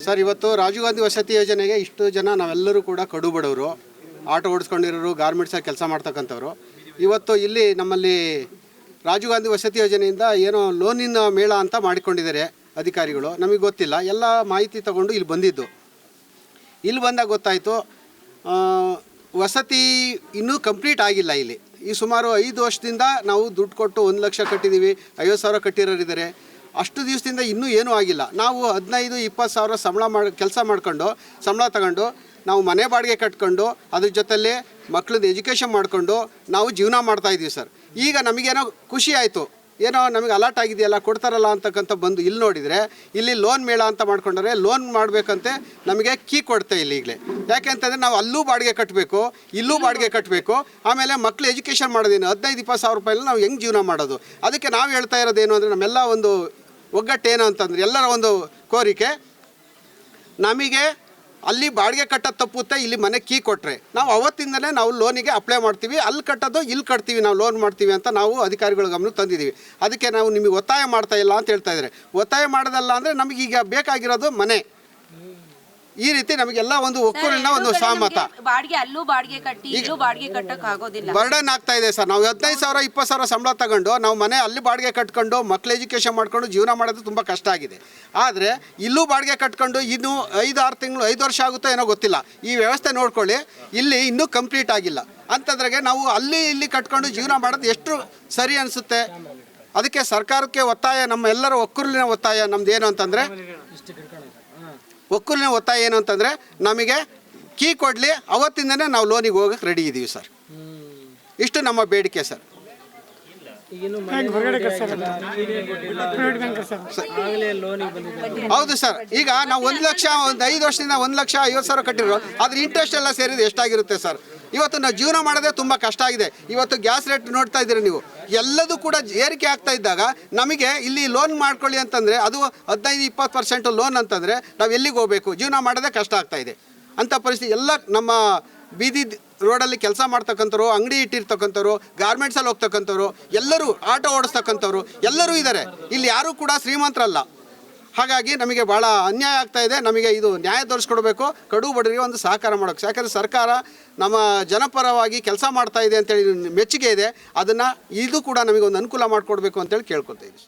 Sir, ಇವತ್ತು ರಾಜೀವ್ ಗಾಂಧಿ ವಸತಿ ಯೋಜನೆಗೆ ಇಷ್ಟು ಜನ ನಾವೆಲ್ಲರೂ ಕೂಡ ಕಡು ಬಡವರು, ಆಟೋ ಓಡಿಸ್ಕೊಂಡಿರೋರು, ಗಾರ್ಮೆಂಟ್ಸಾಗಿ ಕೆಲಸ ಮಾಡ್ತಕ್ಕಂಥವ್ರು. ಇವತ್ತು ಇಲ್ಲಿ ನಮ್ಮಲ್ಲಿ ರಾಜೀವ್ ಗಾಂಧಿ ವಸತಿ ಯೋಜನೆಯಿಂದ ಏನೋ ಲೋನಿನ ಮೇಳ ಅಂತ ಮಾಡಿಕೊಂಡಿದ್ದಾರೆ ಅಧಿಕಾರಿಗಳು. ನಮಗೆ ಗೊತ್ತಿಲ್ಲ, ಎಲ್ಲ ಮಾಹಿತಿ ತಗೊಂಡು ಇಲ್ಲಿ ಬಂದಿದ್ದು. ಇಲ್ಲಿ ಬಂದಾಗ ಗೊತ್ತಾಯಿತು ವಸತಿ ಇನ್ನೂ ಕಂಪ್ಲೀಟ್ ಆಗಿಲ್ಲ. ಇಲ್ಲಿ ಈ ಸುಮಾರು 5 ವರ್ಷದಿಂದ ನಾವು ದುಡ್ಡು ಕೊಟ್ಟು 1 ಲಕ್ಷ ಕಟ್ಟಿದ್ದೀವಿ, 50,000 ಕಟ್ಟಿರೋರಿದ್ದಾರೆ. ಅಷ್ಟು ದಿವಸದಿಂದ ಇನ್ನೂ ಏನೂ ಆಗಿಲ್ಲ. ನಾವು 15-20 ಸಾವಿರ ಕೆಲಸ ಮಾಡ್ಕೊಂಡು ಸಂಬಳ ತಗೊಂಡು ನಾವು ಮನೆ ಬಾಡಿಗೆ ಕಟ್ಕೊಂಡು ಅದ್ರ ಜೊತೆಲಿ ಮಕ್ಕಳದ್ದು ಎಜುಕೇಷನ್ ಮಾಡಿಕೊಂಡು ನಾವು ಜೀವನ ಮಾಡ್ತಾಯಿದ್ದೀವಿ ಸರ್. ಈಗ ನಮಗೇನೋ ಖುಷಿ ಆಯಿತು, ಏನೋ ನಮಗೆ ಅಲರ್ಟ್ ಆಗಿದೆಯಲ್ಲ, ಕೊಡ್ತಾರಲ್ಲ ಅಂತಕ್ಕಂಥ ಬಂದು ಇಲ್ಲಿ ನೋಡಿದರೆ ಇಲ್ಲಿ ಲೋನ್ ಮೇಳ ಅಂತ ಮಾಡ್ಕೊಂಡ್ರೆ ಲೋನ್ ಮಾಡಬೇಕಂತೆ ನಮಗೆ ಕೀ ಕೊಡ್ತೆ ಇಲ್ಲಿ ಈಗಲೇ. ಯಾಕೆಂತಂದರೆ ನಾವು ಅಲ್ಲೂ ಬಾಡಿಗೆ ಕಟ್ಟಬೇಕು, ಇಲ್ಲೂ ಬಾಡಿಗೆ ಕಟ್ಟಬೇಕು. ಆಮೇಲೆ ಮಕ್ಕಳು ಎಜುಕೇಷನ್ ಮಾಡೋದೇನು 15-20 ಸಾವಿರ ರೂಪಾಯಿಲಿ ನಾವು ಹೆಂಗೆ ಜೀವನ ಮಾಡೋದು? ಅದಕ್ಕೆ ನಾವು ಹೇಳ್ತಾ ಇರೋದೇನು ಅಂದರೆ ನಮ್ಮೆಲ್ಲ ಒಂದು ಒಗ್ಗಟ್ಟೇನು ಅಂತಂದರೆ ಎಲ್ಲರ ಒಂದು ಕೋರಿಕೆ, ನಮಗೆ ಅಲ್ಲಿ ಬಾಡಿಗೆ ಕಟ್ಟೋದು ತಪ್ಪುತ್ತೆ, ಇಲ್ಲಿ ಮನೆ ಕೀ ಕೊಟ್ಟರೆ ನಾವು ಅವತ್ತಿಂದಲೇ ನಾವು ಲೋನಿಗೆ ಅಪ್ಲೈ ಮಾಡ್ತೀವಿ, ಅಲ್ಲಿ ಕಟ್ಟೋದು ಇಲ್ಲಿ ಕಟ್ತೀವಿ, ನಾವು ಲೋನ್ ಮಾಡ್ತೀವಿ ಅಂತ ನಾವು ಅಧಿಕಾರಿಗಳ ಗಮನಕ್ಕೆ ತಂದಿದ್ದೀವಿ. ಅದಕ್ಕೆ ನಾವು ನಿಮಗೆ ಒತ್ತಾಯ ಮಾಡ್ತಾ ಇಲ್ಲ ಅಂತ ಹೇಳ್ತಾ ಇದ್ದಾರೆ. ಒತ್ತಾಯ ಮಾಡೋದಲ್ಲ ಅಂದರೆ ನಮಗೀಗ ಬೇಕಾಗಿರೋದು ಮನೆ. ಈ ರೀತಿ ನಮಗೆಲ್ಲ ಒಂದು ಒಕ್ಕೂರಿನ ಒಂದು ಸಹಮತ. ಬಾಡಿಗೆ ಅಲ್ಲೂ ಬಾಡಿಗೆ ಕಟ್ಟಿ ಇಲ್ಲೂ ಬಾಡಿಗೆ ಕಟ್ಟಕ್ಕೆ ಆಗೋದಿಲ್ಲ, ಬರ್ಡನ್ ಆಗ್ತಾ ಇದೆ ಸರ್. ನಾವು 15,000-20,000 ಸಂಬಳ ತಗೊಂಡು ನಾವು ಮನೆ ಅಲ್ಲಿ ಬಾಡಿಗೆ ಕಟ್ಕೊಂಡು ಮಕ್ಳು ಎಜುಕೇಷನ್ ಮಾಡ್ಕೊಂಡು ಜೀವನ ಮಾಡೋದು ತುಂಬ ಕಷ್ಟ ಆಗಿದೆ. ಆದರೆ ಇಲ್ಲೂ ಬಾಡಿಗೆ ಕಟ್ಕೊಂಡು ಇನ್ನೂ 5-6 ತಿಂಗಳು 5 ವರ್ಷ ಆಗುತ್ತೋ ಏನೋ ಗೊತ್ತಿಲ್ಲ. ಈ ವ್ಯವಸ್ಥೆ ನೋಡ್ಕೊಳ್ಳಿ, ಇಲ್ಲಿ ಇನ್ನೂ ಕಂಪ್ಲೀಟ್ ಆಗಿಲ್ಲ ಅಂತಂದ್ರಾಗೆ ನಾವು ಅಲ್ಲಿ ಇಲ್ಲಿ ಕಟ್ಕೊಂಡು ಜೀವನ ಮಾಡೋದು ಎಷ್ಟು ಸರಿ ಅನಿಸುತ್ತೆ? ಅದಕ್ಕೆ ಸರ್ಕಾರಕ್ಕೆ ಒತ್ತಾಯ, ನಮ್ಮ ಎಲ್ಲರ ಒಕ್ಕೂರಿನ ಒತ್ತಾಯ ನಮ್ದು ಏನು ಅಂತಂದರೆ, ಒಕ್ಕೂರಿನ ಒತ್ತಾಯ ಏನು ಅಂತಂದರೆ ನಮಗೆ ಕೀ ಕೊಡಲಿ, ಅವತ್ತಿಂದನೇ ನಾವು ಲೋನಿಗೆ ಹೋಗೋಕ್ಕೆ ರೆಡಿ ಇದ್ದೀವಿ ಸರ್. ಇಷ್ಟು ನಮ್ಮ ಬೇಡಿಕೆ ಸರ್. ಹೌದು ಸರ್. ಈಗ ನಾವು 1 ಲಕ್ಷ 5 ವರ್ಷದಿಂದ 1,50,000 ಕಟ್ಟಿರೋ ಅದ್ರ ಇಂಟ್ರೆಸ್ಟ್ ಎಲ್ಲ ಸೇರಿದ್ರೆ ಎಷ್ಟಾಗಿರುತ್ತೆ ಸರ್? ಇವತ್ತು ನಾವು ಜೀವನ ಮಾಡೋದೇ ತುಂಬ ಕಷ್ಟ ಆಗಿದೆ. ಇವತ್ತು ಗ್ಯಾಸ್ ರೇಟ್ ನೋಡ್ತಾ ಇದ್ದೀರಿ ನೀವು, ಎಲ್ಲದೂ ಕೂಡ ಏರಿಕೆ ಆಗ್ತಾ ಇದ್ದಾಗ ನಮಗೆ ಇಲ್ಲಿ ಲೋನ್ ಮಾಡ್ಕೊಳ್ಳಿ ಅಂತಂದರೆ ಅದು 15-20% ಲೋನ್ ಅಂತಂದರೆ ನಾವು ಎಲ್ಲಿಗೆ ಹೋಗಬೇಕು? ಜೀವನ ಮಾಡೋದೇ ಕಷ್ಟ ಆಗ್ತಾ ಇದೆ. ಅಂಥ ಪರಿಸ್ಥಿತಿ ಎಲ್ಲ ನಮ್ಮ ಬೀದಿ ರೋಡಲ್ಲಿ ಕೆಲಸ ಮಾಡ್ತಕ್ಕಂಥವ್ರು, ಅಂಗಡಿ ಇಟ್ಟಿರ್ತಕ್ಕಂಥವ್ರು, ಗಾರ್ಮೆಂಟ್ಸಲ್ಲಿ ಹೋಗ್ತಕ್ಕಂಥವ್ರು, ಎಲ್ಲರೂ ಆಟೋ ಓಡಿಸ್ತಕ್ಕಂಥವ್ರು ಎಲ್ಲರೂ ಇದ್ದಾರೆ. ಇಲ್ಲಿ ಯಾರೂ ಕೂಡ ಶ್ರೀಮಂತರಲ್ಲ. ಹಾಗಾಗಿ ನಮಗೆ ಭಾಳ ಅನ್ಯಾಯ ಆಗ್ತಾ ಇದೆ. ನಮಗೆ ಇದು ನ್ಯಾಯ ತೋರಿಸ್ಕೊಡ್ಬೇಕು, ಕಡು ಬಡವರಿಗೆ ಒಂದು ಸಹಕಾರ ಮಾಡೋಕ್ಕೆ. ಯಾಕಂದರೆ ಸರ್ಕಾರ ನಮ್ಮ ಜನಪರವಾಗಿ ಕೆಲಸ ಮಾಡ್ತಾ ಇದೆ ಅಂತೇಳಿ ಮೆಚ್ಚುಗೆ ಇದೆ. ಅದನ್ನು ಇದು ಕೂಡ ನಮಗೆ ಒಂದು ಅನುಕೂಲ ಮಾಡಿಕೊಡ್ಬೇಕು ಅಂತೇಳಿ ಕೇಳ್ಕೊತಾ ಇದ್ದೀವಿ.